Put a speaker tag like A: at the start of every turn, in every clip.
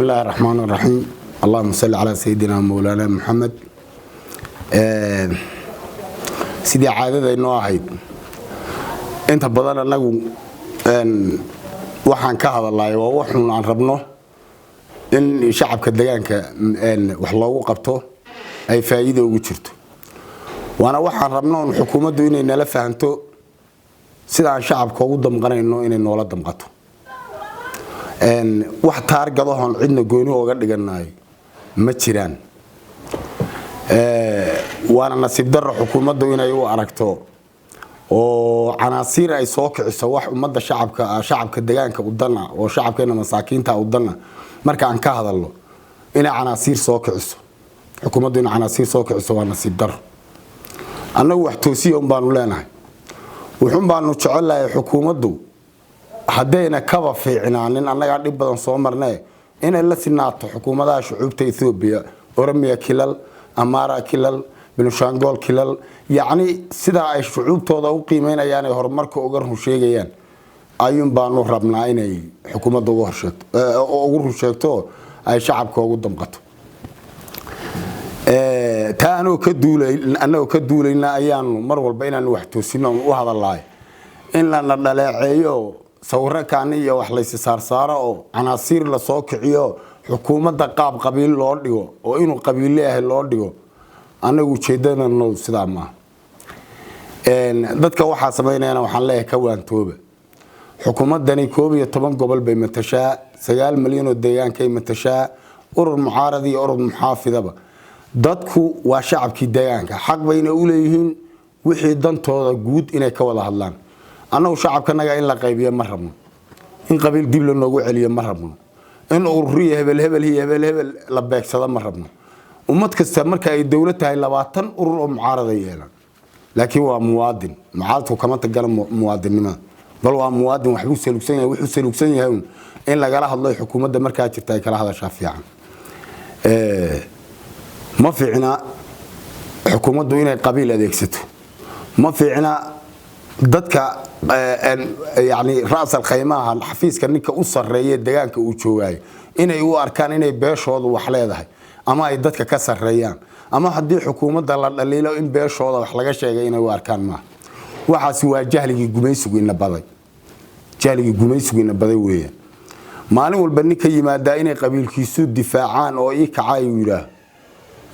A: الله الرحمن الرحيم اللهم صل على سيدنا مولانا محمد سيدي عادة إنه واحد أنت بدل أنه waxaan ka hadalay waa waxaan aan rabno in shacabka deegaanka wax loogu qabto ay faa'iido ugu jirto waana waxaan rabno in xukuumaddu inay nala fahanto sida aan shacabka ugu damqanayno inay noola damqato wax taargadahan cidna gooni uga dhiganaay ma jiraan waana nasiib darro xukuumaddu inay u aragto oo canaasiir ay soo kiciso wax umada shacabka deegaanka u dana oo shacabkeena masaakiinta u dana marka aan ka hadalno ina canaasiir soo kiciso xukuumaddu ina canaasiir soo kiciso waa nasiib dar annagu wax toosiyo baanu leenahay wuxuu baanu jecelahay xukuumaddu hadeena kaba fiicnaanin annaga dhib badan soo marnay inay la sinaato xukuumadaha shucuubta Itoobiya Oromiya kilal Amara kilal Benishangul kilal يعني سida ay shucuubtooda u qiimeynayaan ay horumarka uga rusheegayaan ayun baanu rabnaa inay xukuumadda ugu rusheegto ay shacabka ugu damqato taano ka duulayna ayaanu mar walba inaan wax toosino u hadalay in la dhaleeceeyo sawirkan iyo wax la saarsaaro oo canaasiir la soo kiciyo xukuumadda qaab qabiil loo dhigo oo inuu qabiil leeyahay loo dhigo anagu jeedadana sida ma dadka waxa sameynayna waxaan leeyahay ka waantooba xukuumadani 12 gobol bay matashaa 9 milyan oo deegaanka ay matashaa urur mucaaradi iyo urur muxaafidaba dadku waa shacabkii deegaanka xaq bayna u leeyihiin wixii dantooda guud inay ka wada hadlaan anagu shacabkanaga in la qaybiyo ma rabno in qabiil dib loo noogu celiyo ma rabno in ururiye hebel la beegsado ma rabno ummad kasta marka ay dawlad tahay 20 urur oo mucaarada yeelan laakiin waa muwaadin macaaltu kama tagal muwaadinima bal waa muwaadin wax uu salugsan yahay in laga hadlo xukuumadda marka jirta ay kala hadashaa fiican ma fiicna xukuumaddu inay qabiil adeegsato ma fiicna dadka yani raasal khaymaha xafiiska ninka u sareeyay deegaanka uu joogay inay u arkaan inay beeshoodu wax leedahay ama ay dadka ka sareeyaan ama hadii xukuumadda la dhaliilo in beeshooda wax laga sheegay inay u arkaan ma waxaas waa jahligii gumaysigu ina baday weeyaan maalin walba ninka yimaada inay qabiilkiisu difaacaan oo ii kacay yiraah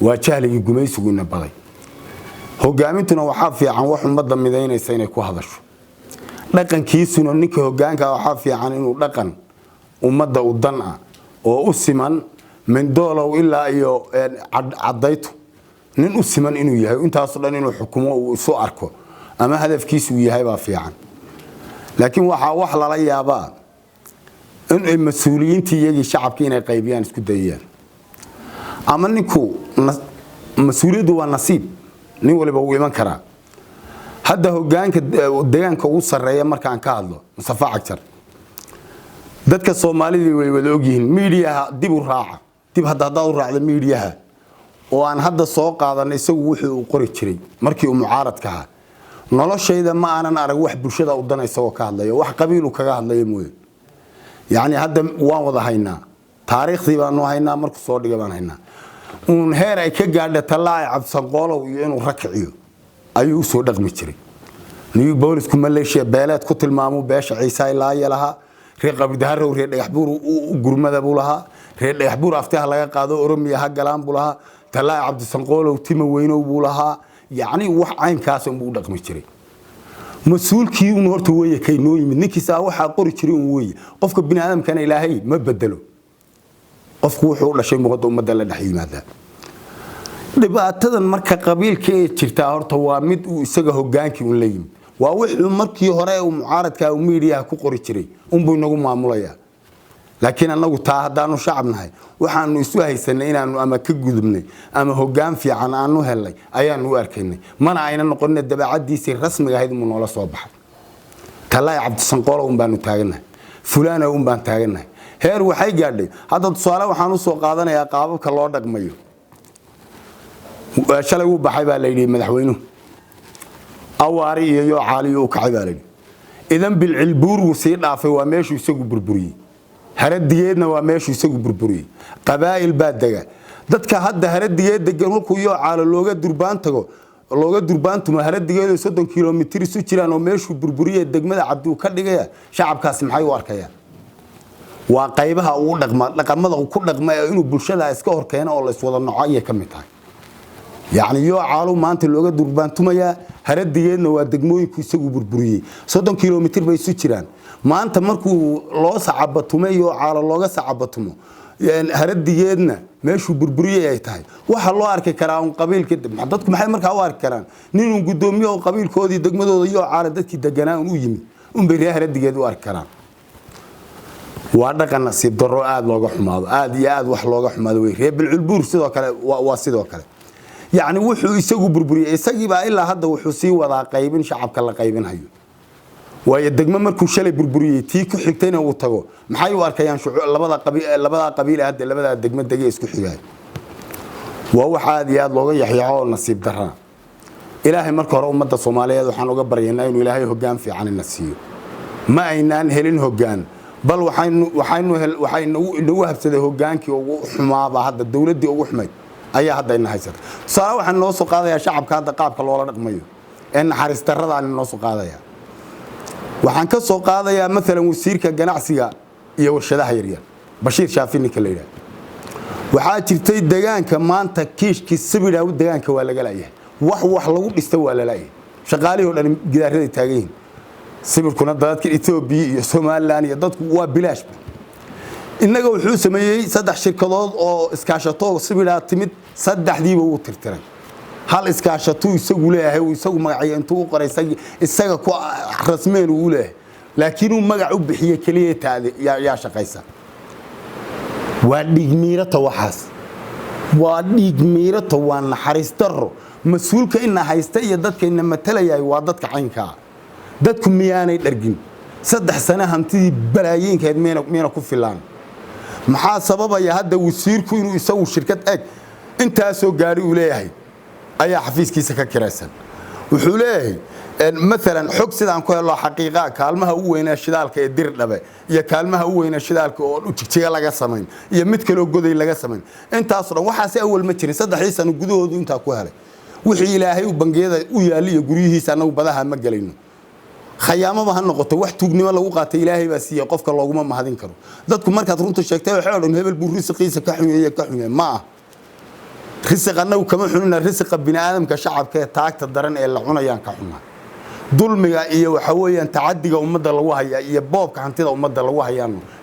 A: waa jahligii gumaysigu ina baday hogaamintuna waxa fiican wax umada midaynaysa inay ku hadasho dhaqankiisuna ninka hogaanka waxa fiican inuu dhaqan umada u dan ah oo u siman من دولة إلا أيو عديته نن أسمن إنه يهاي وأنت أصلاً إنه حكومة وسؤالكم أما هدف كيس ويهاي بافيعان لكن وحلا لا يابا إن المسؤولين تيجي شعب كينا قيبيان سكديان أما نكو مسؤولية دوا نصيب نقول بقول من كرا هذا هو جان كوصل رأي مركان كهذا مصفى أكثر dadka Soomaalidu way wada ogyihiin media dib u raaca dib hadda u raacda media oo aan hadda soo qaadanay isagu wuxuu u qori jiray markii uu mucaaradka ahaa noloshayda ma aanan arag wax bulshada u danayso oo ka hadlayo wax qabiil kaga hadlayo mooy yaani hadda waan wada haynaa taariikhdii baan haynaa markuu soo dhigay baan haynaa heer ay ka gaadhay Talaay Cabsan Qoolow iyo inuu rakiciyo ayuu soo dhaqmi jiray New Boolisku Malaysia beelad ku tilmaamo beesha Ciise ilaa yalaha ريق بدهره وريق يحبور وجرمده بولها ريق يحبور أفتح لقى قاضي أورمية هجلان بولها تلاقي عبد السنقول وتيم وينو بولها يعني وح عين كاسم بودك مشتري مسؤول كيو نورت ويا كي نوي من نكسا وح قري تشري ويا قفك بني آدم كان إلهي ما بدله قفك وحول شيء مقدم مدل الحين هذا لبعض تذن مركب قبيل كي ترتاهر توامد وسجه جانكي ونليم وأوحي مركي هراء ومعارض كأميريا كقري تري بو نغو معموليا لكن أنا تاهدانو شعبنا هاي وحانو يسوهي سنين أنو أما كقدمني أما هقام في عنانو هلاي أيانو أركيني مانا عينا نقولنا الدباعات دي سير رسمي هيد من ولا صباح تلاي عبد السنقورة بانو تاغنا فلانا بان تاغنا هير وحي قادي هذا السؤال وحانو سوق قادنا يا قابك الله دق ميو شلو بحي بالليلي مدحوينو أواري يو عالي وكعبالي إذن بالعلبور وسير دافي وماشي يسوق بربري haradigeedna waa meeshu isagu burburiyay qabaa'il baa dega dadka hadda haradigeed degan halku iyo caalo looga durbaantumo haradigeedu 30 kilomitir isu jiraan oo meeshu burburiyay degmada Cabdi ka dhigaya shacabkaas maxay u arkayaan waa qaybaha uu dhaqamada ku dhaqmay inuu bulshada iska horkeeno oo la iswada nocay ka mid tahay يعني يو عالو maanta looga durbaantumaya haradigeedna waa degmooyinku isagu burburiyay 30 kilomitir bay isu jiraan maanta markuu loo sacabatumay iyo caalo looga sacabatumo haradigeedna meeshu burburiyay ay tahay waxa loo arki karaa un qabiilka dadku maxay markaa u arki karaan nin gudoomiye oo qabiilkoodii degmadooda iyo caalo dadkii deganaa u yimid un bay haradigeed u arki karaan waa dhaqan nasiib darro aad looga xumaado aad iyo aad wax looga xumaado way reebel culbuur sidoo kale waa sidoo kale يعني wuxuu isagu burburiyay isagiiba ilaa hadda wuxuu sii wada qaybin shacabka la qaybinayo way degmo markuu shalay burburiyay tii ku xigtayna uu tago maxay u arkayaan labada qabiil hadda labada degmo degay isku xigay waa waxa aad iyo aad looga yaxyaxo nasiib darra ilaahay marka hore ummadda Soomaaliyeed waxaan uga baryaynaa inuu ilaahay hoggaan fiican ina siiyo ma aynaan helin hoggaan bal waxaynu habsaday hoggaankii ugu xumaaba hadda dawladii ugu xumayd ayaa hadda ina haysan saawa waxaan noo soo qaadayaa shacabka hadda qaabka loola dhaqmayo in xariis darrada aan noo soo qaadayaa waxaan ka soo qaadayaa midalan wasiirka ganacsiga iyo warshadaha yaryar Bashiir Shaafini ka leeyahay waxa jirtay deegaanka maanta kiishkii sibidha u deegaanka waa laga laayay wax lagu dhistay waa la laayay shaqaalihi oo dhan gidaarada taageen sibirkuna dadka Itoobiya iyo Soomaaliland iyo dadku waa bilaash inaga wuxuu sameeyay 3 shirkadood oo iskaashato sibidha timid saddexdiiba uu tirtiray hal iskaashato isagu leeyahay oo isagu magaciyo intuu u qoray isaga ku rasmeen uu leeyahay laakiin uu magac u bixiyay kaliya taade yaa shaqaysa waa dhigmiirata waxaas waa dhigmiirata waa naxariis darro mas'uulka in haysta iyo dadka in matalaya waa dadka caynka dadku miyaanay dhargin 3 sano hantidii balaayiinkeed meena ku filaan maxaa sababaya hadda wasiirku inuu isagu shirkad ag inta soo gaari u leeyahay ayaa xafiiskiisa ka kiraysan wuxuu leeyahay مثلا xog sidaan ku helo xaqiiqa kaalmaha u weynaa shidaalka ee dir dhabe iyo kaalmaha u weynaa shidaalka oo jigjiga laga sameyn iyo mid kale oo goday laga sameyn intaas oo waxaas awal ma jirin 3 sano gudahoodu inta ku helay wixii ilaahay u bangiyada u yaaliyo guriyihiisa anagu badaha ma galayno خيامة ما هنقطة واحد تجني ولا وقعت إلهي بس هي قفك الله جم ما هذين كرو ذاتكم مركز رنت الشكتة وحاول إنه هبل بالرزق قيس كحمية ما رزق أنا وكمان حنا الرزق بني آدم كشعب كتاعك تدرن إلا عنا يان كحنا ظلم إيه وحويا تعدي ومد الله يباب كعنتي ومد الله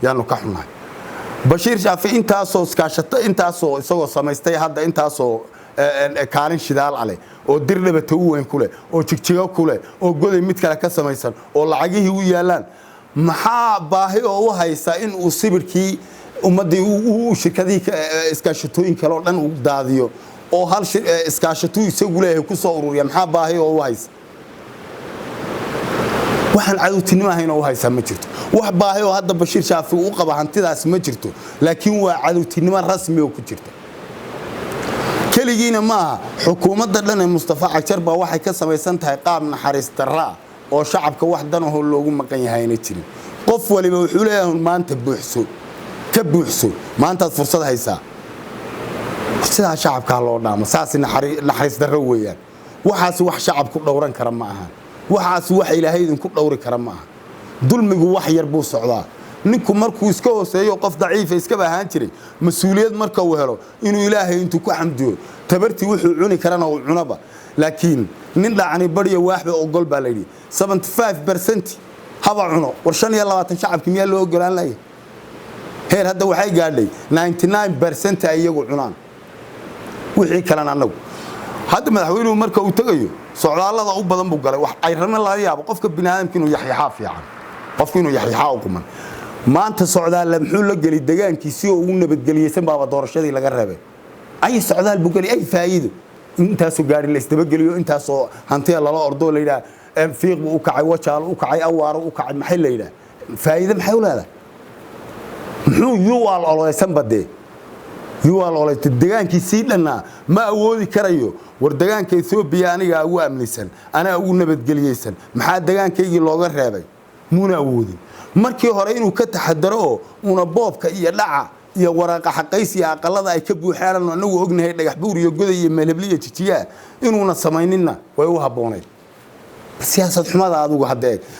A: يانو كحنا بشير شاف أنت أسوس كاشت أنت أسوس سمستي هذا أنت أسوس كارين شدال عليه oo dirlaba taween kule oo jigjiga kule oo goday mid kale ka samaysan oo lacagihii u yaalaan maxaa baahi oo u haysa in uu sibirkii ummadii uu shirkadii iskaashatooyin kale oo dhan u daadiyo oo hal iskaashatooy isagu leeyahay ku soo ururiya maxaa baahi oo u haysa waxaan cadowtinimo ahayn oo u haysa ma jirto wax baahi oo hadda Bashiir Shaafi uu qaba hantidaas ma jirto laakiin waa cadowtinimo rasmi oo ku jirta كليجينا ما حكومة دلنا مصطفى عكشر بواحد كسب يسنتها قام نحرس ترى أو شعب كواحد هو اللي ما كان يهين تري قف ولا بيحولهم ما أنت بحسو كبحسو ما أنت فرصة هيسا فرصة شعب كهلا نام ساس نحرس درويا وحاس وح شعب كل دوران كرم معها وحاس وح إلى هيدن كل دور كرم معها دول مجو وح يربو صعدا نكون مركوز كوس يوقف ضعيف يسكبها هانتري مسؤولية مركو وهرو إنه إلهي أنتو كحمدو تبرتي وحو عوني كرنا والعنبة لكن نلا عن بريه واحد أو قلب عليه 75% هذا عنو ورشان يلا تنشعب كمية اللي قلنا لي هير هذا وحي قال لي 99% أيجو عنان وحي كلنا عنو هذا ما حويله مركو تغيو صعد الله ضعوب بدن بقى وح عيرنا الله يا بقفك بناء يمكنه يحيى حاف يعني قفك إنه يحيى حاوكم ما أنت صعداء لم حول لقلي الدجان كيسيو ونبتقلي يسمى بابا الشدي لقربه أي صعداء بقولي أي فائدة أنت سجاري اللي استبقلي أنت صو هنتي الله أرضه ليلا فيق وقعي وشال وقعي أوار وقعي محل ليلا فائدة محول هذا محو يوال الله يسمى بدي يوال الله الدجان كيسيد لنا ما أودي كريو والدجان كيسيو بياني أو أمنيسن أنا أقول نبتقلي يسن محد الدجان كيجي الله قربه muuna awoodin markii hore inuu ka taxadaro una boobka iyo dhaca iyo waraaqa xaqaysiga aqalada ay ka buuxaan anagu ognahay dhagax buur iyo goday iyo meelhebliya jijiya inuuna sameynina way u habooneed siyaasad xumada adigu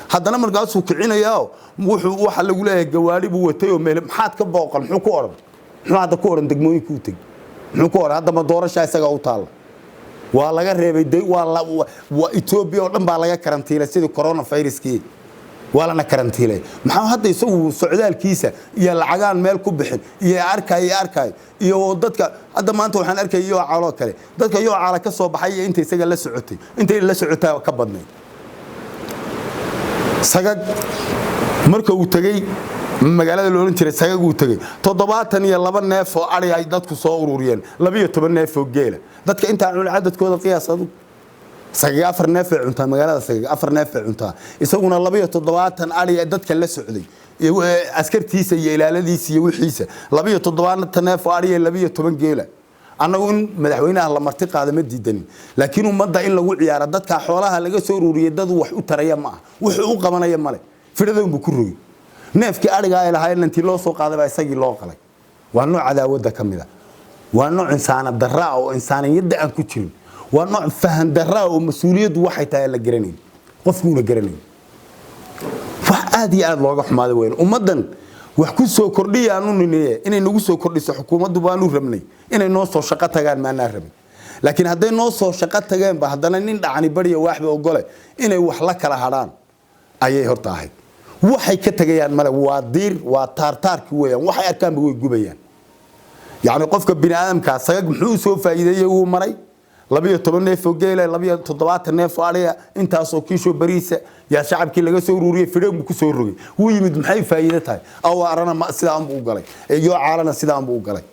A: haddana markaasuu kicinayaa waxa lagu leeyahay gawaari buu watay oo meel maxaad ka booqan muxuu ku oran muxuu hadda ku oran degmooyinku u tag muxuu ku oran hadda ma doorasho isaga u taal waa laga reebay waa Ethiopia oo dhan baa laga karantiilay sidii coronavirus-kii waa lana karantiilay maxaa hadda isagu socdaalkiisa iyo lacagaan meel ku bixin iyo arkay iyo dadka hadda maanta waxaan arkay iyo caalo kale dadka iyo caala ka soo baxay inta isaga la socotay inta la socotay ka badnay sagag marka uu tagay magaalada loolan jiray sagag uu tagay 72 neef oo ari ay dadku soo ururiyeen 12 neef oo geela dadka inta cadadkooda qiyaasadu sagag 4 neef oo cunta magaalada sagag 4 neef oo cunta isaguna 72 ari dadka la socday askartiisa iyo ilaaladiisa iyo wixiisa 72 neef oo ari 12 geela annagu in madaxweynaha la marti qaado ma diidan laakiin ummadda in lagu ciyaaro dadka xoolaha laga soo ururiyay dad wax u taraya ma wuxuu u qabanaya male firadoodu buu ku rogay neefkii ariga ay lahaayeen intii loo soo qaaday baa isagii loo qalay waa nooc cadaawada kamida waa nooc insaan darra oo insaaniyada aan ku jirin waa nooc fahan darra oo mas'uuliyadu waxay tahay la garanay qofku la garanay wax aad iyo aad looga xumaaday weyn ummadan wax ku soo kordhiyaan inay nagu soo kordhiso xukuumaddu baanu rabnay inay noo soo shaqo tagaan maana rabin laakiin haday noo soo shaqo tageen ba hadana nin dhacani bariya waxba ogole inay wax la kala hadaan ayay hortaahay waxay ka tagayaan male waa diir waa taartaarki weeyaan waxay arkaan way gubayaan yaani qofka bini aadamka sagag muxuu soo faa'iideeyay uu maray 12 neef oo geela 72 neef oo ariya intaas oo kiisho bariisa yaa shacabkii laga soo ururiyay fidheen ku soo rogay wuu yimid maxay faa'iido tahay aw arana ma sidaan buu galay iyo caalana sidaan buu galay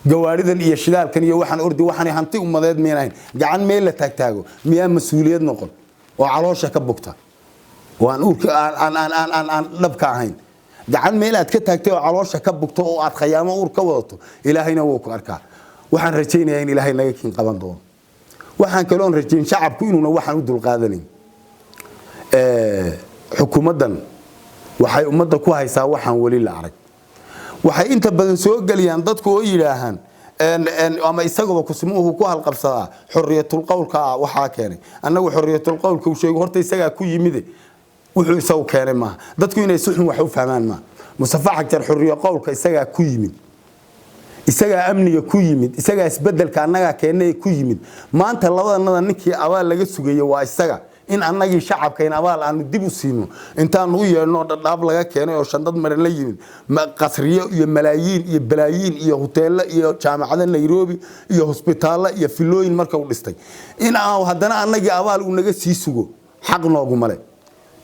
A: gawaaridan iyo shidaalkan iyo waxaan ordi waxaan hanti umadeed meenayn gacan meel la taagtaago miyaa mas'uuliyad noqon oo caloosha ka bugta waan urka aan dhabka ahayn gacan meel aad ka taagtay oo caloosha ka bugto oo aad khiyaamo ur ka wadato ilaahayna wuu ku arkaa waxaan rajaynayaa in ilaahay naga kin qaban doono waxaan kaloon rajayn shacabku inuuna waxaan u dul qaadanin xukuumadan waxay ummadda ku haysaa waxaan wali la arag waxay inta badan soo galiyaan dadku oo yiraahan ama isagoo kusmuhu ku halqabsada xorriyatul qowlka waxa keenay annagu xorriyatul qowlka uu sheego horta isaga ku yimid wuxuu isagu keenay ma dadku inay si xun wax u fahmaan ma musafaxa jar xorriyatul qowlka isaga ku yimid isaga amniga ku yimid isaga isbedelka annaga keenay ku yimid maanta labadanada ninkii abaal laga sugayo waa isaga in annagii shacabkeen abaal aan dib u siino intaan u yeelno dhadhaab laga keenay oo shandad maran la yimid qasriyo iyo malaayiin iyo balaayiin iyo hoteelo iyo jaamacada Nairobi iyo hospitaalla iyo filooyin marka uu dhistay in aan haddana annagii abaal uu naga sii sugo xaq noogu male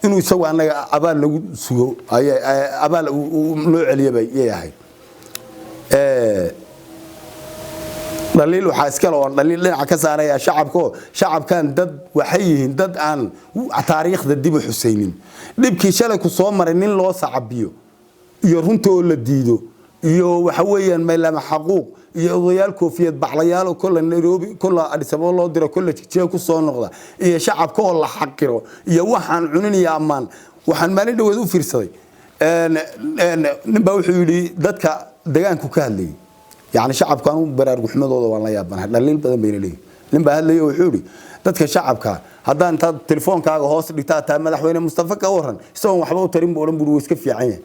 A: inuu isagu annaga abaal nagu sugo abaal uu loo celiyay yahay daliil waxa iska loo daliil dhinaca ka saaraya shacabkan dad waxay yihiin dad aan taariikhda dib u xuseynin dibkii shalay ku soo maray nin loo sacabiyo iyo runta oo la diido iyo waxa weeyaan meelama xaquuq iyo odayaal koofiyad baxlayaal oo kala Nairobi kala Addis Ababa loo diro kala jijiga ku soo noqda iyo shacabka oo la xaqiro iyo waxaan cuninayaa amaan waxaan maalin dhaweed u fiirsaday nin baa wuxuu yiri dadka deegaanku ka hadlayay يعني شعب كانوا برارج حمدوده والله يا بنا دليل بدن بين ليه لين بهذا ليه وحوري dadka shacabka hadda inta telefoonkaaga hoos dhigtaa taa madaxweyne Mustafa ka waran isagoo waxba u tarin boolan buu iska fiican yahay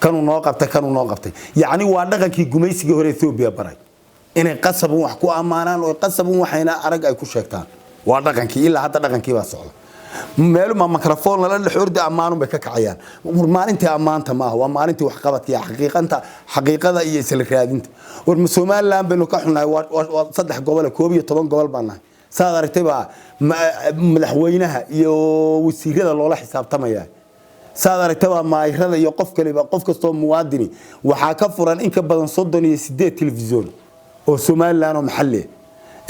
A: kanu noo qabtay yaani waa dhaqankii gumaysiga hore Ethiopia baray inay qasab wax ku amaanaan oo qasab waxayna arag ay ku sheegtaan waa dhaqankii ilaa hadda dhaqankii baa socda meel ma mikrofon la xurdi amaanun bay ka kacayaan maalintii amaanta ma waa maalintii wax qabadkii xaqiiqada iyo isla raadinta war Soomaaliland baynu ka xunaay waa 3 gobol 12 gobol baanahay saad aragtay ba madaxweynaha iyo wasiirada loola xisaabtamaya saad aragtay ba maayrada iyo qof kaliba qof kasto muwaadini waxa ka furan in ka badan 38 telefisyon oo Soomaaliland oo maxalli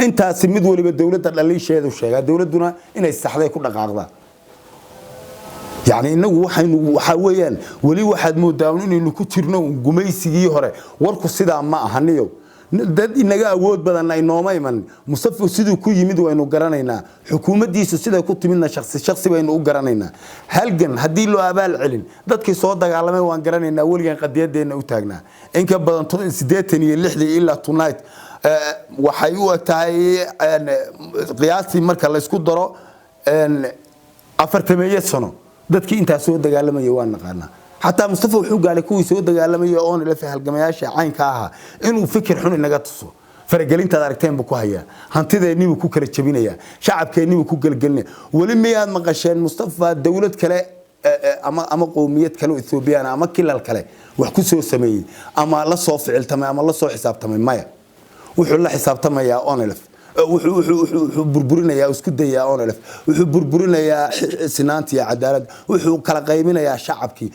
A: intaas mid waliba dawladda dhaliisheedu sheegay dawladuna inay saxday ku dhaqaaqda يعني إنه وحويان ولي واحد مداون إنه كتيرنا وجميسي هره وركو سيدا ما هنيو dad inaga awood badan ay nooma iman Mustafa sidoo ku yimid waynu garanaynaa xukuumaddiisu sida ku timidna shakhsi baynu u garanaynaa halgan hadii loo abaal celin dadkii soo dagaalamay waan garanaynaa waligan qadiyadeena u taagnaa in ka badan 86 ilaa tonight waxay u tahay qiyaastii marka la isku daro 40 sano dadkii inta soo dagaalamay waan naqaanaa حتى مصطفى وحوق على كوي سود قال أون اللي في هالجماعة عين كاها إنه فكر حن النجاة تصو فرجالين تداركتين بكوهيا هنتذا نيو كوكر الشبينية شعب كنيو كوكر الجنة ولما مقاشين مصطفى دولة كلا أما قومية كلو إثيوبيا أما كل الكلا وحكوسه السمي أما الله صوف علتما أما الله صوف حساب تمام مايا وحول حساب تمام يا أون اللي وحو بربرنا يا اسكد يا اونلف وحو بربرنا يا سنانتي يا عدالة وحو كلا قيمنا يا شعبكي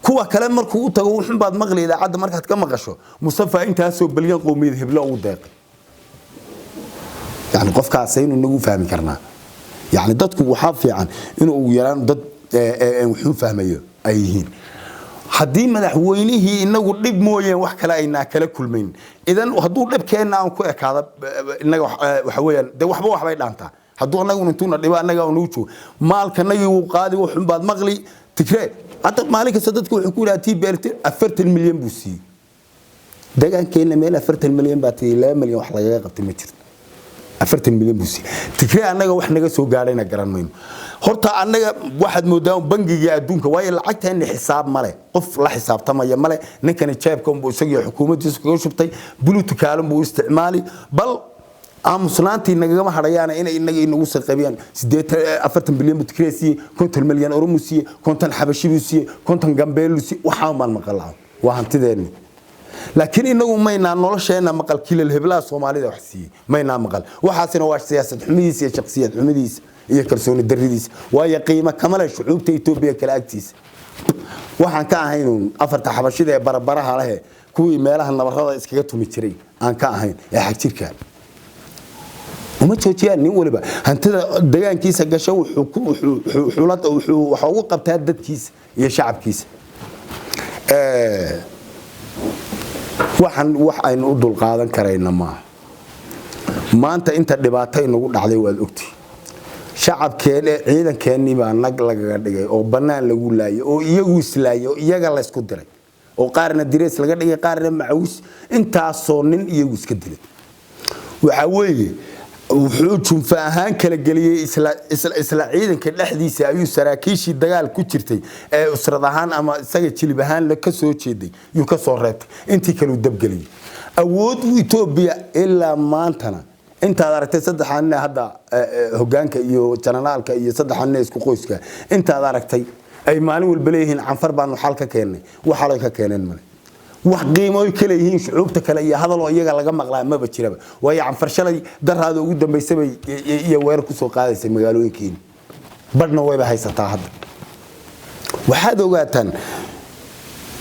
A: كوا كلام مركو تغو وحن بعد مغلي اذا عاد مركات كما قشو مصطفى انت هسو بليان قوميد هبلا او داق يعني قف كاسين انو فاهمي كرنا يعني ددكو وحا فيعان انو يران دد وحو فاهميو ايهين haddii madaxweynihii inagu dhib mooyeen wax kale ayna kala kulmayn idan haduu dhibkeena aan ku ekaada inaga waxa weeyaan de waxbay dhaantaa haduu anagu intuuna dhiba anaga oo nuujo maalkanaga uu qaadi wuxuu baad maqli tigree hadda maalinka sadadku wuxuu ku yiraahdaa beerti 40 milyan buu sii deegaankeena meel 40 milyan baad 2 milyan wax laga qabtay ma jirto 40 milyan buu sii tigree anaga wax naga soo gaarayna garan mayno horta anaga waxad moodaan bangiga adduunka way lacagtaan xisaab male qof la xisaabtamaya male ninkan jeebka uu isaga xukuumaddiisu kaga shubtay buluutu kaalin buu isticmaali bal aamusnaantii nagama hadhayaan inay inaga inagu saqabiyaan 40 bilyan butkresi 50 milyan euro musiye 50 xabashi musiye 50 gambeelusi waxa maan maqalaa waa hantideeni laakiin inagu mayna nolosheena maqal kilal heblaha Soomaalida wax siiyay mayna maqal waxaasina waa siyaasad xumidiisa iyo shakhsiyad xumidiisa iyo kalsooni daridiisa waa qiimo kamala shucuubta Itoobiya kala agtiisa waxaan ka ahayn afarta xabashida ee barbaraha leh kuwii meelaha nabarrada iskaga tumi jiray aan ka ahayn ee xaq jirka uma joojiyaan nin waliba hantida deegaankiisa gasho wuxuu waxa uu qabtaa dadkiisa iyo shacabkiisa waxaan wax aynu u dul qaadan karayna ma maanta inta dhibaatay nagu dhacday waad ogtay shacabkeena ciidankeeni baa nag laga dhigay oo banaan lagu laayay oo iyagu islaayo iyaga la isku diray oo qaarna direes laga dhigay qaarna macaws intaasoo nin iyagu iska dilay waxa weeye wuxuu junfa ahaan kala galiyay isla ciidanka dhexdiisa ayuu saraakiishii dagaal ku jirtay ee usrad ahaan ama isaga jilib ahaan la ka soo jeeday yu ka soo reebtay intii kale u dabgaliyay awood Itoobiya ilaa maantana inta aragtay saddexan hadda hogaanka iyo janaraalka iyo saddexan isku qoyska inta aragtay ay maalin walba leeyihiin canfar baan xal ka keenay waxa la ka keeneen male wax qiimo kale yihiin shucuubta kale iyo hadal oo iyaga laga maqlaa ma jiraba way canfar shalay daraado ugu dambeysay iyo weer ku soo qaadaysay magaalooyinkeena badna way haysataa hadda waxaad ogaataan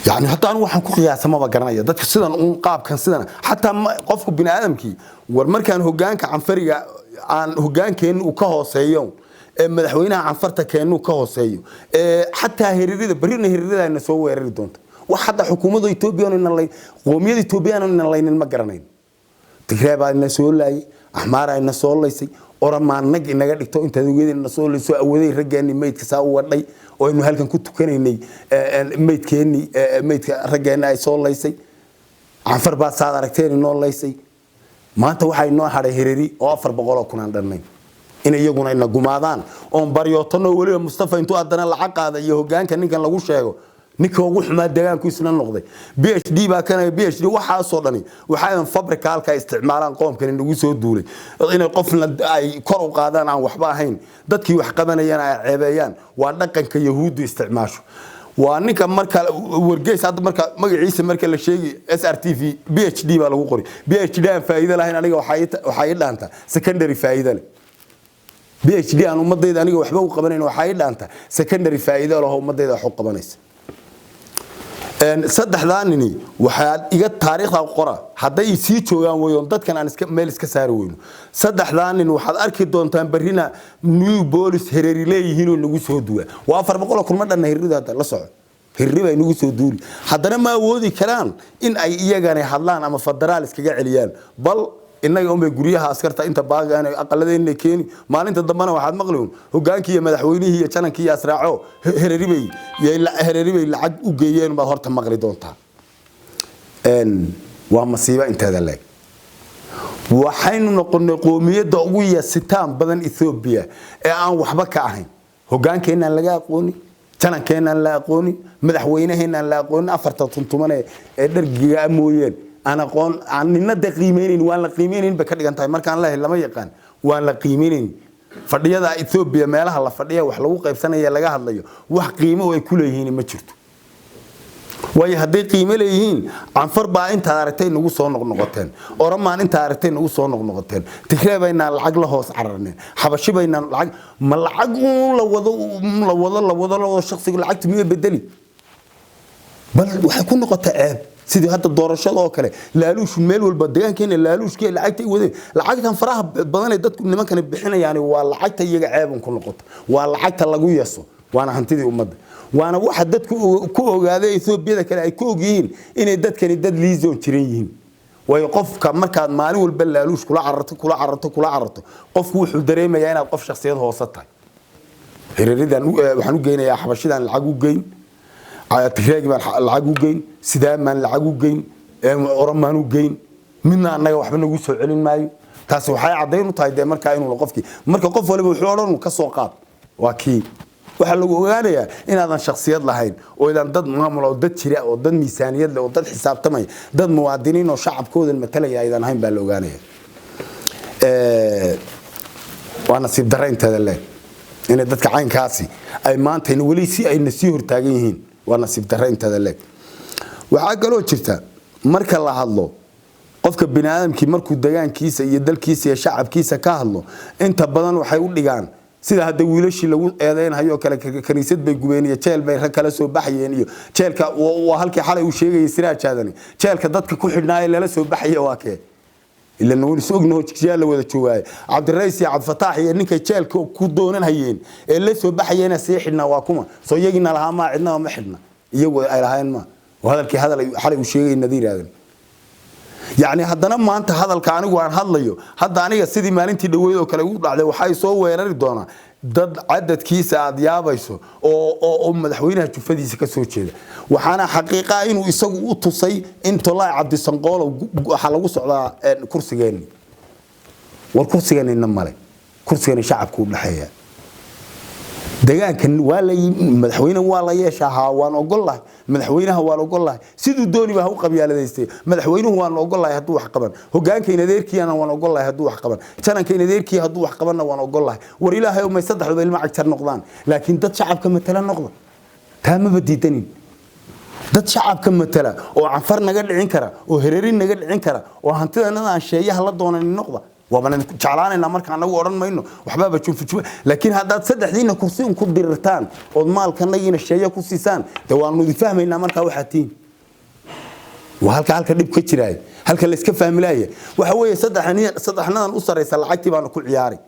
A: يعني حتى أنا واحد كوخي سما بقرنايا ده كسيدان قاب كان سيدان حتى قفكو بني آدم كي والمركان هجانك عن فريق عن هجان كأنه وكهوسيون مدحوينها عن فرتا كأنه وكهوسيون حتى هيريدا برينا هيريدا إنه سووا هيريدون وحتى حكومة إثيوبيا إن الله قومية إثيوبيا إن الله إن المقرنين تقريبا إن سؤال لي أحمر إن سؤال لي سي أورا ما نج إن قال إنت أنت تقول إن سؤال لي سؤال أولي رجعني ميت كساو لي oo inuu halkan ku tukanay meedka ragana ay soo laysay afar baa saad aragteen inoo laysay maanta waxay noo haray hiriri oo 400 kunaan dhanay in iyaguna ina gumaadaan oo baryootano waliba Mustafa intuu adana lacag qaada iyo hogaanka ninkan lagu sheego ninka ugu xumaa deegaanku isna noqday PhD baa kana PhD waxa soo dhani waxaan fabrikaalka isticmaalaan qoomkan inagu soo duulay in qofna ay kor u qaadaan aan waxba ahayn dadkii wax qabanayaan ay ceebeeyaan waa dhaqanka yahuudi isticmaasho waa ninka marka wargeys hadda marka magaciisa marka la sheegay SRTV PhD baa lagu qoray PhD aan faa'iido lahayn aniga waxay dhaanta secondary faa'iido leh PhD aan ummadayda aniga waxba u qabanayn waxay dhaanta secondary faa'iido leh ummadayda wax u qabanaysa saddexdaanini waxaad iga taariikhda qora haday sii joogan weeyo dadkan aan iska meel iska saar weeyno saddexdaanini waxaad arki doontaan barina new police hereeri leeyihiin oo nagu soo duwa waa 400 kulma dhan hereerida la soco hirriba inagu soo duuli haddana ma awoodi karaan in ay iyagana hadlaan ama federaal iskaga celiyaan bal innaga umay guryaha askarta inta baagaan aqaladeena keeni maalinta dambana waxaad maqliin hogaankii iyo madaxweynihii iyo janankii iyo asraaco hereribay lacag u geeyeen baad horta maqli doontaa waa masiibo inteeda leeg waxaynu noqonay qoomiyadda ugu yasitaan badan Ethiopia ee aan waxba ka ahayn hogaankeenna laga aqooni janankeenna la aqooni madaxweynaheenna la aqooni afarta tuntumane ee dhargiga mooyeen أنا قون عننا دقيمين ولا قيمين بكرجان تاي مركان الله لما يقان ولا قيمين فديا ذا إثيوبيا ما لها الله فديا وحلوق بسنة يلاقيها الله وح قيمة ويكون هين ما شرط ويهدي قيمة لهين عن فربع أنت عرفتين نقصون نقطتين ورما أنت عرفتين نقصون نقطتين تخيل بين العقل هوس عرنا حبشي بين العقل ما العقل لو الشخص العقل مية بدلي بل وحيكون نقطة عيب سيدي هذا الدور الشغل أوكله لالوش الميل والبديان كين لالوش كين لعجت وذي لعجت فرح بدنا يدتكم إن ما كان بحنا يعني والعجت يجي عيب كل نقطة والعجت الله يسوع وأنا هنتدي أمد وأنا واحد دتكم كوج هذا يثوب بيدا كلا كوجين إن الدت كان الدت ليزو تريين ويقف كمركز مالي والبل لالوش كل عرته قف وح دريمة يعني قف شخصيات هو سطح هريدا وحنو جينا يا حبشيدا العجو جين تجاج من العجو جين سدام من العجو جين أورمانو جين منا أنا واحد من نقول علم مايو تاسو حي عدين وتايد مركا إنه لقفكي مركا قف ولا بيحورون وكسوقات وكي وحلو غالية إن هذا الشخصيات لهين وإذا ضد معاملة وضد شراء وضد ميزانيات وضد حساب تمي ضد موادين وشعب كود المثلية إذا هين باللغانية وأنا سيب درين تذلله إن ضد كعين كاسي أي ما أنت وليسي أي نسيور تاجيهين وأنا سيب درين تذلله وعقلوا شفته مرك الله هالله قفك بني آدم كي مركو دجان كيسة يدل كيسة يا شعب كيسة كهالله أنت بدن وحيقول لجان سيدا هذا ويلش لو أذين هيو كنيسة بيجوبينية تشيل بيركلا سو بحيينيو تشيل ك وهالك حلا وشيء يصير هذاني تشيل كضدك كل حد نايل لا سو بحيي واكه إلا نقول سوق نهو تشيل ولا شوية عبد الرئيس يا عبد الفتاح إنك تشيل كودون هيين اللي سو بحيينا سيحنا واكما صيجنا لها ما عندنا وما حدنا يو إلهين ما وهذا الكي هذا حلا وشيء النذير هذا يعني هذا ما أنت هذا الكائن وعن هذا اليوم هذا أنا سيدي ما أنت دوّي وكلا يقول عليه وحي صو ويرد دونا ضد عدد كيس عديا بيسو أو مدحوينها تشوف دي سكسو كذا وحنا حقيقة إنه يسوي تصي إن طلع عبد السنقال وحلقوا على كرسي جاني والكرسي جاني النملة كرسي جاني شعب كل حياة دجاج كان ولا مدحوينه ولا يشها وأنا أقول له مدحوينها وأنا أقول له سيدو دوني ما هو قبيلة ديستي مدحوينه وأنا أقول له هدوح قبنا هو جان كين ذيركي أنا وأنا أقول له هدوح قبنا كان كين ذيركي هدوح قبنا وأنا أقول له وريله يوم ما يصدق له المعك تر نقدان لكن ده شعب كم مثلا نقدة تام بدي تاني ده شعب كم مثلا وعنفر نقل عنكرة وهريرين نقل عنكرة وهنتظر أنا الشيء هلا دونا النقدة ومن جعلان إن أمريكا أنا وأورن ما إنه وحباب تشوف لكن هذا تصدق دينا كرسيهم كبر رتان والمال كان لين الشيء كرسيسان توانو يفهم إن أمريكا وحتين وهالك دب كتيراي هالك اللي سكف فهم لايه وحوي صدق حنا الأسرة يسلعتي بأنا كل عياري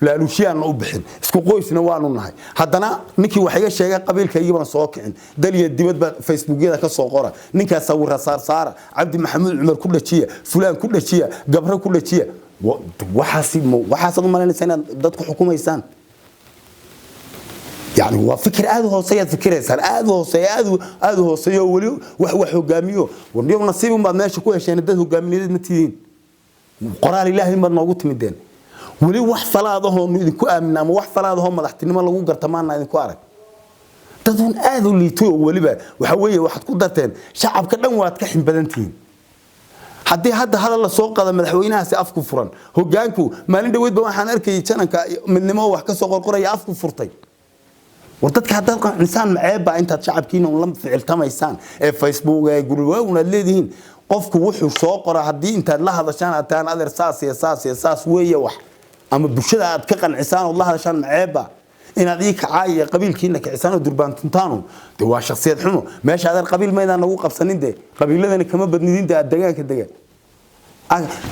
A: لا لوشيا أنا أبحر اسكو قويس نوانو نهاي هذانا نكي وحياة شيء قبيل كيجيبنا سواقعين دليل الدمد بفيسبوك هذا كسوقرة نكى صور صار عبد محمود عمر كل شيء فلان كل شيء جبر كل شيء وحاسب ما لنا سنة ضدك حكومة إنسان يعني هو فكر هو صياد فكر إنسان هو صياد ولي وحجاميه واليوم نصيبهم بعد ما يشكوه عشان ده جامين نتيجين قرار الله ما موجود مدين ولي وحفل هذا هم يذكوا أمنا وحفل هذا هم الاحتمال الله وقر تماما يذكوا عرق تدون اللي تو ولي بقى وحويه واحد قدرتين شعب كلام واتكحن بدنتين haddii hada la soo qada madaxweynahaasi afku furan hogaanku maalin dhaweyd baa waxaan arkay jananka midnimo wax ka soo qorqoraya afku furtay wadadka hadda insaan maceeba inta shacabkiina la ficiltamaysaan ee Facebook ee gurigooda leedihiin qofku wuxuu soo qora hadii inta la hadashaan ataan adeer saas weeye wax ama bulshada aad ka qancisaan oo la hadashaan maceeba inaad ii kacay qabiilkiina kicsan durbaan tuntaano de waa shakhsiyad xumo meesha adeer qabiil meedan lagu qabsanin de qabiiladana kama badnidin deegaanka deegaan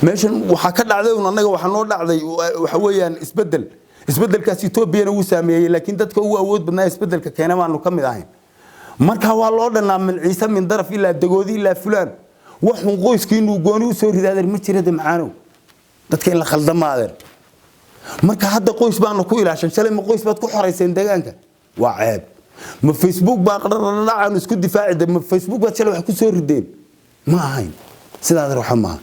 A: meeshan waxa ka dhacday anaga waxa noo dhacday waxa weeyaan isbedelkaas Ethiopia uu saameeyay laakiin dadka uu awood badnaa isbedelka keenamaanu kamid ahayn marka waa loo dhanaa min ciise min daraf ilaa dagoodi ilaa fulaan waxun qoyskiinu gooni u soo ridaadeen ma jirada macaano dadka in la khaldamaadeer marka hadda qoys baan ku ilaashan shalay ma qoys baad ku xoreyseen deegaanka waa ceeb ma Facebook baa qadar isku difaaci ma Facebook baad shalay wax ku soo rideen ma ahayn sidaad ruuxa ma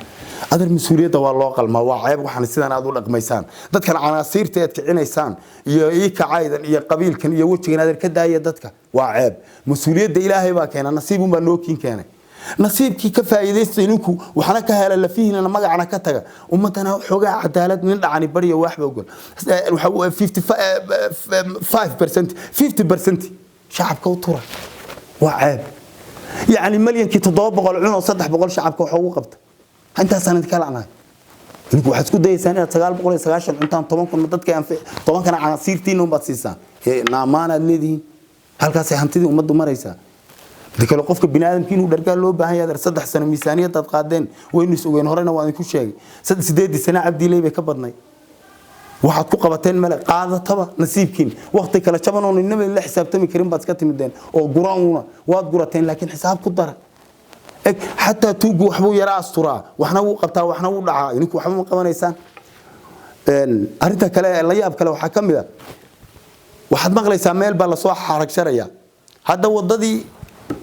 A: adar mas'uuliyadda waa loo qalmaa waa ceeb waxaan sidaan aad u dhaqmaysaan dadkan canaasiirta aad kicinaysaan iyo kacaydan iyo qabiilkan iyo wajigan aad ka daaya dadka waa ceeb mas'uuliyadda Ilaahay baa keenay nasiibun baa noo keenay nasiibkii ka faa'iideystay ninku waxana ka hela la fiihnana magacana ka taga ummadana xogaa cadaalad nin dhacani bariyo waxba ogol waxa 50% shacabka u tura waa ceeb يعني مليون كي تضابق العون وصدح بقول شعبك وحقوق قبط أنت سنة كلامها إنك واحد كده سنة تقال بقول سجاش أنت طبعا كن مدد كان في طبعا كان عناصر تينهم بتسيسان نعمان الذي هل كان سيحمتدي ومد مريسا ذيك الوقف كبناء يمكن ودرجة لو بهاي هذا صدح سنة ميزانية تتقادن وين يسوين هرنا وين كل شيء صد سديد سنة عبدي لي بكبرني واحد كقبتين ملك قاعدة طبعا نصيبكين وقت كلا شبنا النبي اللي حسابته مكرم بس مدين أو قراؤنا واد قراتين لكن حساب قدرة حتى توجو حبو يرى الصراع وإحنا وقبتها وإحنا ودعاء يعني كو حبو قبنا إنسان أريد كلا الله ياب كلا وحكم ذا واحد مغلي ساميل بالصواح حرك شرية هذا وضدي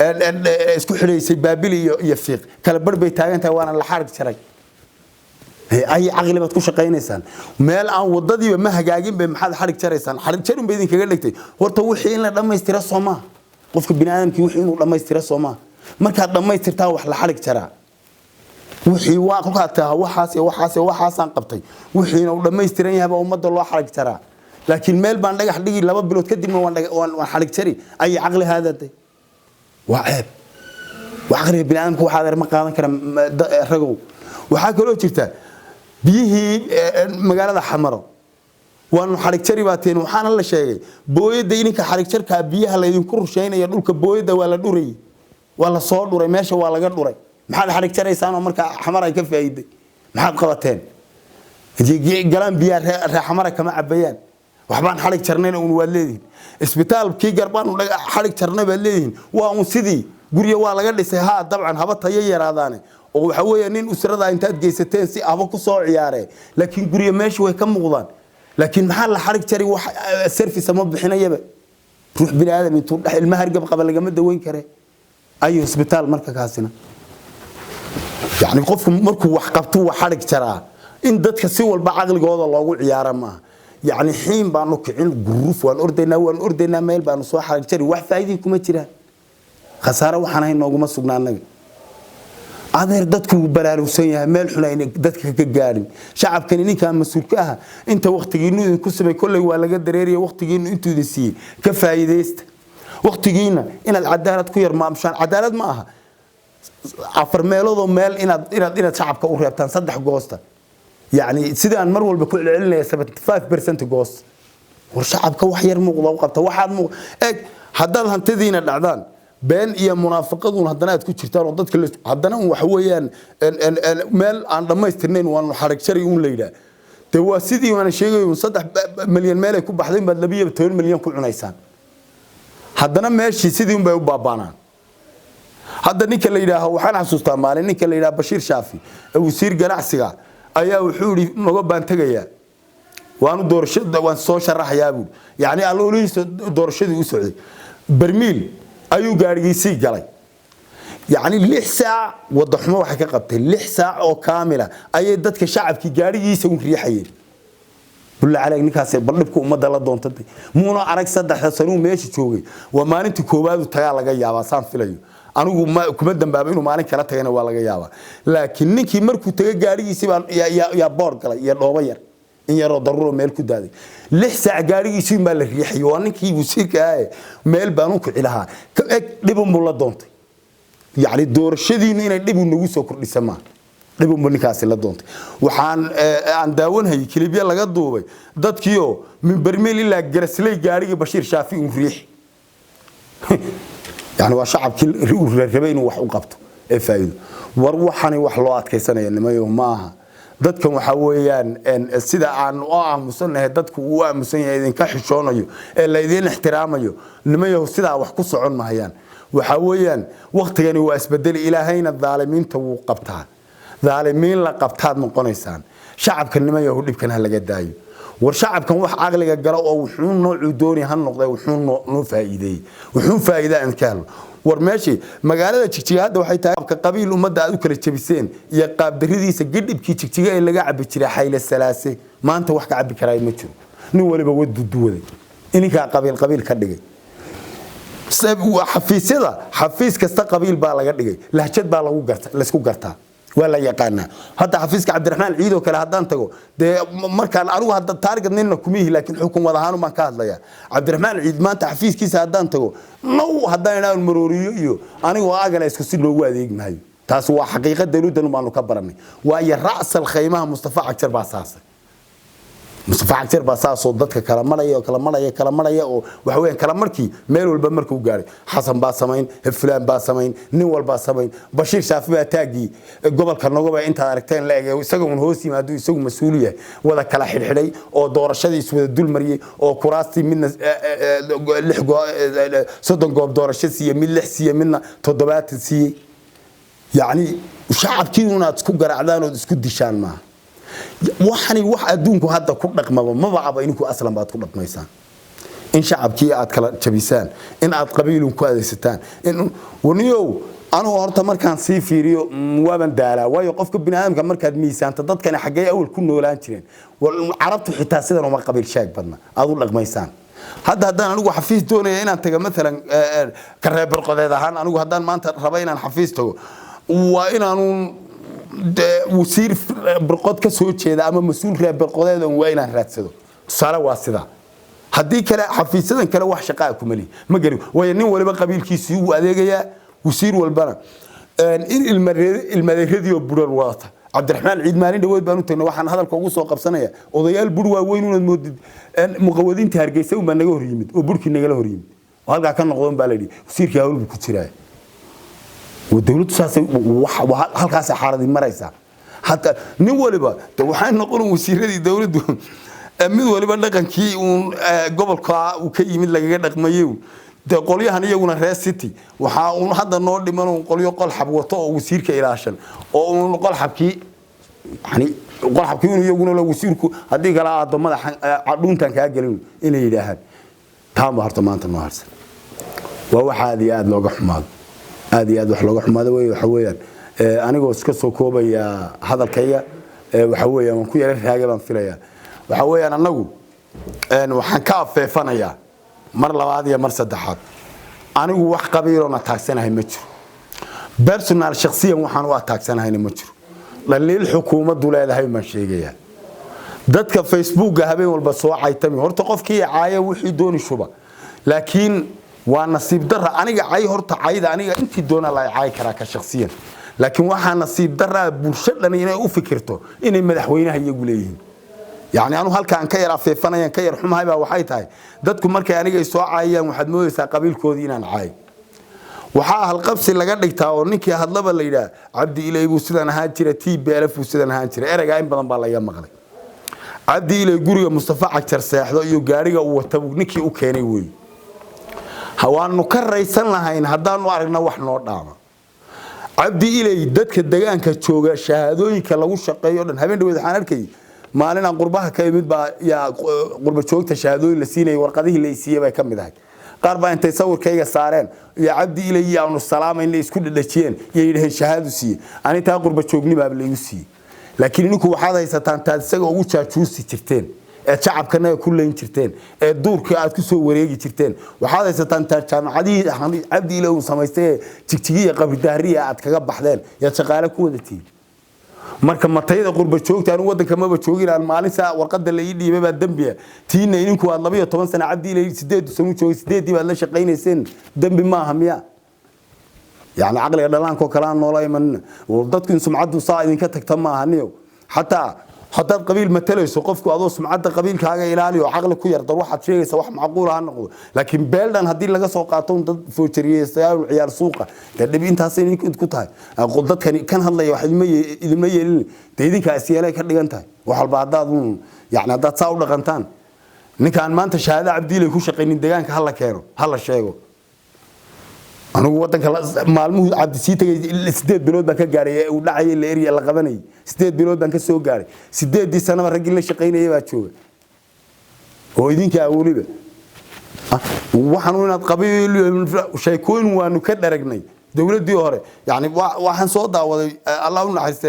A: اسكو حلي سبابيلي يفيق كلا بربي تاجن توانا الحرك شرية أي عقل ما تكون شقين إنسان مال عن وضدي وما هجاجين بمحل حرك شريسان حرك شريم بيدين كجلكتي ورتوحين لما يسترس صما قف بناء كيوحين لما يسترس صما marka dhamaystirtaa wax la xalig jara wixii waa ku qaataa waxaas aan qabtay wixiina uu dhamaystiran yahay ummadda loo xalig jara laakiin meel baan dhagax dhigi 2 bilood kadibna waan xalig jari ay aqli haadada waa ceeb وعقل بنادم كو حاضر ما قادن كره رغو waxa kale jirta biyihii magaalada xamaro waan xarig jari baateen waxaan la sheegay booyada inka xarig jarka biyaha la idin ku rusheynaya dhulka booyada waa la dhuray waa la soo dhuray meesha waa laga dhuray maxaad xarig jaraysaan marka xamar ay ka faa'iiday maxaad qabateen galaan biyaha xamar kama cabayaan waxbaan xarig jarnayna uu waa leedin isbitaalkii garbaan u xarig jarnay baa leedin waa uu sidii guriga waa laga dhisay ha dabcan haba tayo yaraadaan oo waxa weeye nin usrada intaad geysateen si aba ku soo ciyaarey laakiin guriga meesha way ka muuqdaan laakiin maxaa la xarig jari wax service ma bixinayaba ruux bini'aadam intuu dhax ilma hargab qaba laga daweyn kare ay isbitaal marka kaasina yani qofku markuu wax qabto wax xarig jaraa in dadka si walba aqligooda loogu ciyaaro ma yani xiin baanu kicin guruf waan ordaynaa meel baanu soo xarig jari wax faa'iido kuma jiraan khasaaro waxaan hay nooguma sugnaanaga adeer dadku baraarugsan yahay meel xulayn dadka ka gaarin shacabkan ninka mas'uulka ah inta waqtigiinu ku sabay kulay waa laga dareeriyo waqtigiinu intuu disiin ka faa'iideysta waqtigiina inaad cadaalad ku yar maamshaan cadaalad ma aha afar meelood meel inaad shacabka u reebtaan saddex goosta yani sidaan mar walba ku celcelinaya 75% goost war shacabka wax yar muuqda u qabta waxaad haddaad hantidiina dhacdaan been iyo munaafiqaduna haddana aad ku jirtaan oo dadka haddana waxa weeyaan meel aan dhamaystirnayn waan xarig jari uun leeyahay te waa sidii waan sheegay 3 milyan meel ay ku baxdeen baad 12 milyan ku cunaysaan haddana meeshii sidii un bay u baabaanaan hadda ninka la yiraahdo waxaan xasuustaa maalin ninka la yiraahdo Bashiir Shaafi wasiir ganacsiga ayaa wuxuu yiri naga baan tagayaa waan doorashada waan soo sharaxayaa buu yani aloolihiisa doorashadii u socday barmiil ayuu gaarigiisii galay yani 6 saac wadaxmo waxa ka qabtay 6 saac oo kaamila ayay dadka shacabkii gaarigiisa u riixayeen bulla calaag ninkaas bardhibku umada la doontay muuna arag 3 sano meesha joogay waa maalintii koowaad u tagaa laga yaabaa saan filayo anigu kuma dambaaba inuu maalin kala tagayna waa laga yaabaa laakiin ninkii markuu taga gaarigiisii baan ya boor galay iyo dhoobo yar in yaro daruuro meel ku daaday 6 saac gaarigiisii ma la riixay waa ninkii wasiirka ah meel baan ku cilaha dhibun buu la doontay yani doorashadiina inay dhibun nagu soo kordhisama dhibun buu ninkaas la doontay waxaan aan daawanhay kilibiya laga duubay dadkiyo min barmeel ilaa garasley gaariga Bashiir Shaafi uu riix يعني وشعبك الربين wax u qabto ee faa'iido war waxani wax loo adkeysanaya nimayo maaha dadkan waxa weeyaan sida aan u aamusanahay dadku uu aamusan yahay idin ka xishoonayo ee la idin ixtiraamayo nimayo sida wax ku socon mahayaan وحويان وقت يعني واسبدل إلهينا الظالمين تو قبتها ظالمين لقبتها من قنيسان شعب كان ما يهود كان هلا جداي والشعب كان وح عقل جرا أو وحون نوع دوني هالنقطة وحون نوع فائدة وحون فائدة إن كان ورماشي مقالة تشجيعات وحي تعب كقبيل ومدة أذكر الشبيسين يقاب دريدي سجد بكي تشجيع اللي قاعد بتشري حيل السلاسة ما أنت وح قاعد بكراي متشو نو اللي بود الدودي إني كقبيل كردقي حفيز هذا حفيز كاستقبيل بالا قردقي لهجت بالا وقرت لسكو قرتها ولا يقانا هذا حفيزك عبد الرحمن العيد وكلا هدان تقو ده مركان أروح هذا التاريخ نينا كميه لكن حكم وضعانه ما كان ليا عبد الرحمن العيد ما أنت حفيز كيس هدان تقو نو هدان المروريو أنا واجنا يسكسر له وادي جماعي تاسوا حقيقة دلود إنه ما نكبرني وهي رأس الخيمة مصطفى أكثر بأساسه مصطفى أكثر بأساس صدتك كلام مريا وحوين كلام مركي ميلو البمرك وجاري حسن باسمين فلان باسمين نوال باسمين بشير شافي تاجي قبل كان نقبل أنت عرفتين لا يسقوا من هوسي ما دو يسقوا مسؤولية وذا كلا حري أو دور شدي سود الدول مريه أو كراستي من لحقوا صدق قاب دور شدي من لحسية منا تضبات سي يعني شعب كينونا تسكو قرعدان وتسكو دشان معه waxani wax adduunku hadda ku dhaqmaba ma baaba inuu aslan baad ku dhaqmaysaan in shacabkii aad kala jabisaan in aad qabiilun ku adeegsataan in waniyow anu horta markaan sii fiiriyo waaban daala waayo qofka bini'aadamka markaad miisaanta dadkana xagee awal ku noolaan jireen wal carabtu xitaa sidan uma qabiil shaag badna aad u dhaqmaysaan hadda haddaan anigu xafiis doonaya inaan tago maalan ka reeb barqadeed ahaan anigu haddaan maanta rabo inaan xafiis tago waa inaanu وسير برقود كسوت شيء أما مسؤول راب برقود وين هرتسده صار واسدا هديك لا حفيزنا كلا وح شقاء كملي ما قريب وينين ولا بقبيل كيسيو وأذيجيا وسير والبنا المدرسة يبرر الواطة عبد الرحمن العيد مالين دوّد بانو تنوحن هذا الكوكوس وقبسنا وضيال بروا وينون المد مقودين تهرجيسوا من نجوا هريمد وبركي نجلا هريمد وهذا كان نقدم بالدي وسير كهول بكتيره والدولة ساسة وهالكاس حارة مريسة حتى نقول بقى توحين نقول وسيرة الدولة أمد ولا بنلقى كي قبل كا وكي من لقى لك ما يو تقولي هني يقولنا راس سيتي وحد النور اللي منو قولي قال حب وطاء وسير كإلاشن أو قال حب كي يعني قال حب كي يقولون لو وسيركو هديك على عظمة عدون تنكاجلون إلى إلهان تام هرتمان تنهارس وهو هذه هذا لقى حماد هذه وح لو حماده وحويان أنا قلت كسر كوبا يا هذا الكيا وحويان من كل حاجة بنفريا وحويان أنا قلت وحنكاف في فنيا مرة هذه مرة صدحات أنا قلت وح قبيل وما تاكسنا هي متر بيرسونال شخصيا وحنوا تاكسنا هي متر لأن الحكومة دولة هاي مشيجية دتك فيسبوك هبين والبصوا عيتمي هرتقف كي عاية وحيدون الشبا لكن ونصيب درة أنا عاي هرت عايد أنا أنت دون الله عاي كراك شخصيا لكن واحد نصيب درة برشة لأن أنا أفكرته إني مدحوينها يقولين يعني أنا هل كان كير في فنا كير حمى هاي وحيت هاي دتكم مركي أنا جاي سواء عاي واحد مو قبيل كودين أنا عاي وحا هالقبس اللي قال لك تاورنيك يا هاللبا اللي ده عبدي إلى يبوسدان هاتيرة تي بألف وسدان هاتيرة أرجعين بدن بالله يا مغلق عبدي إلى جوري مصطفى أكثر ساحل يجاري وتبغنيك وكاني وي هوان نكرر لهين هدان وارنا وحنا داما عبدي إلى دتك الدجان كتشوجا شهادوي كلاو شقيو دن هبين دويد حنركي مالنا قربها كيمد با يا قرب شوجت شهادوي لسيني ورقديه اللي يسيه باي كمid ahay qaar baa intay sawirkayga saareen ya cabdi ilaahi aanu salaamayn la isku dhadhajiyeen yeedhay shahaadu si ani taa qurba joogni baa la igu si laakiin inuu waxaad haysataan taad isaga ugu jaajuusi jirteen ee shacabkana ku leen jirteen ee duurka aad ku soo wareegi jirteen waxaad haysataan taad jaamacadii cabdi ilaahi uu samaystay jigjigiya qabri daariya aad kaga baxdeen ya shaqaale ku wadatiin marka matayda qurba joogta anu wadanka ma joogiraan maalin saa warqada la ii dhiibay baa dambiya tiina idinku aad 12 sano cabdi ilaahi 8 sano joogay 8 baad la shaqeynayeen dambi ma aha miya يعني عقلي دلانكو كلام نولاي من وددكن سمعدو صا idinka tagta ma ahaniyo حتى قبيل متليسو qofku adoo sumcada qabiilkaaga ilaaliyo aqli ku yar dar waxaad sheegaysaa wax macquul ah noqdo laakiin beeldan hadii laga soo qaato dad foojiriyay ciyaar suuqa dadib intaas inay ku tahay dadkan kan hadlay wax ilma yeelin idinka asiyalay ka dhigan tahay wax walba hadaad yani dad saa u dhaqantaan ninkan maanta shahaada cabdiilay ku shaqeynay deegaanka hala keeno hala sheego أنا وطنك معلومه عبد السيد السداد بلود بنك جاري ودعي الإيريا اللي قبني سداد بلود بنك سوق جاري سداد دي سنة الرجل شقينا إيه بتشوف هو يدين كأولي به وحنونا قبيل وشيكون ونكدر رجني دولة دي هره يعني وحن صودا الله نحس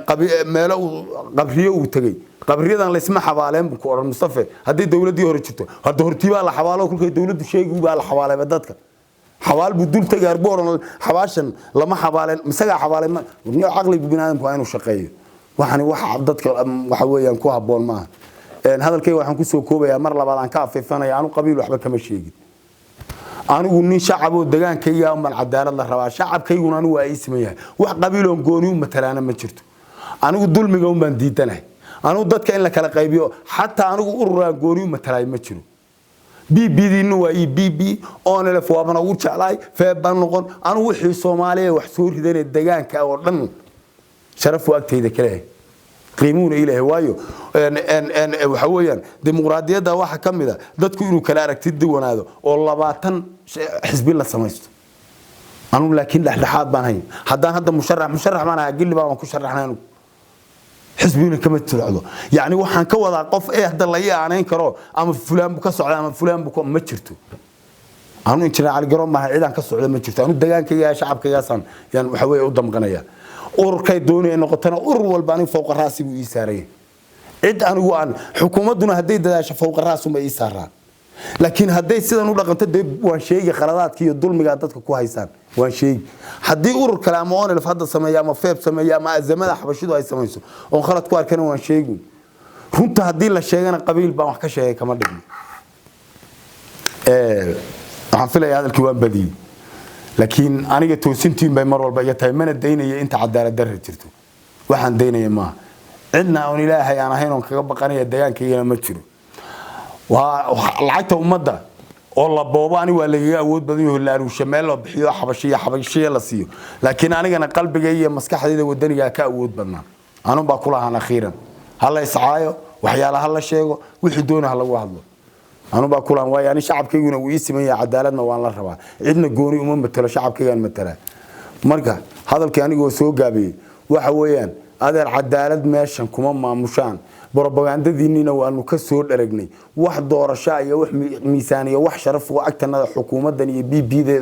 A: قبيل ماله قبريه وتجي قبريه ده اللي اسمه حوالين بكور مصطفى هذه الدولة دي هره شتو هذا هرتيبه على حواله كل دولة شيء جوا على حواله بدتك حوال بدون تجاربور حواشن لما حوالين مسجع حوالين ما ونيو عقلي ببناء كوانو شقيه وحني وح عبدتك وحويان كوها بول معه هذا الكي waxaan ku soo koobaya mar labaad aan ka afeefanaya aanu qabiil waxba kama sheegin anigu nin shacab oo dagaankayga ama cadaalad la rabaa shacabkayguna anigu waa ismeeyahay wax qabiil oo gooni u matalaana ma jirto anigu dulmiga u baan diidanahay anigu dadka in la kala qaybiyo hatta anigu ururaan gooni u matalay ma jiro BBdinu waa BB oo la foobana u jeclay feeban noqon anigu wixii Soomaaliya wax soo ridanay dagaanka oo dhan sharaf waqtiyada kale قيمون إليه وايو أن وحويان ديمقراطية ده واحد كمذا ده تكونوا كلا ركتد ونادو والله باتن حزب الله سميست أنا لكن لحد بانهاي هذا مشرع معنا أقول لي بقى ما كشرحنا له حزبين كم تلعبوا يعني وحن كوضع قف إيه هذا اللي يعني كرو أما فلان بكسر على أما فلان بكم ما تشرتوا أنا إنشنا على الجرام ما عيد عن كسر على ما تشرتوا أنا الدجاج كيا شعب كيا صن يعني وحوي قدام قنايا urkay doonayeen noqotana urur walba aniga fawqa raasi uu isaaray cid anigu aan xukuumaduna haday dadaasho fawqa raas uma isaaraan laakiin haday sidan u dhaqanto waan sheegay khaladaadka iyo dulmiga dadka ku haysaan waan sheegay hadii urur kale ama oon ilf hada sameeyo ama feeb sameeyo ama azamada xabashidu ay sameeyso oo khalad ku arkana waan sheegay runta hadii la sheegana qabiil baan wax ka sheegay kama dhigno waxaan filayaa hadalkii waan badiyay لكن أنا جت وسنتين بين مرة والباقي تايمنا الدينية أنت عدالة درة ترتو واحد دينية ما عندنا ونلاها أنا هنا كجبا قنية الديان كي أنا متشرو والعيت ومدة والله باباني ولا يجود بديه اللي الشمال وبحيو حبشية لصيو لكن أنا قلبي جاي مسكح هذا والدنيا كأود بدنا أنا بقولها أنا أخيرا هلا يسعايو وحياله هلا شيء ويحدونه هلا واحد أنا بقول أنا يعني شعب كيجون ويسمى عدالتنا وأنا الربع عندنا جوني مثل شعب كيجان مثلا مرجع هذا الكيان يقول سوق جابي وحويان هذا العدالة ماشان كمان مع مشان بربع عند ديننا وأنه كسر رجني واحد دور شاي وح ميسانية وح شرف وأكتر الحكومة دني بي ذي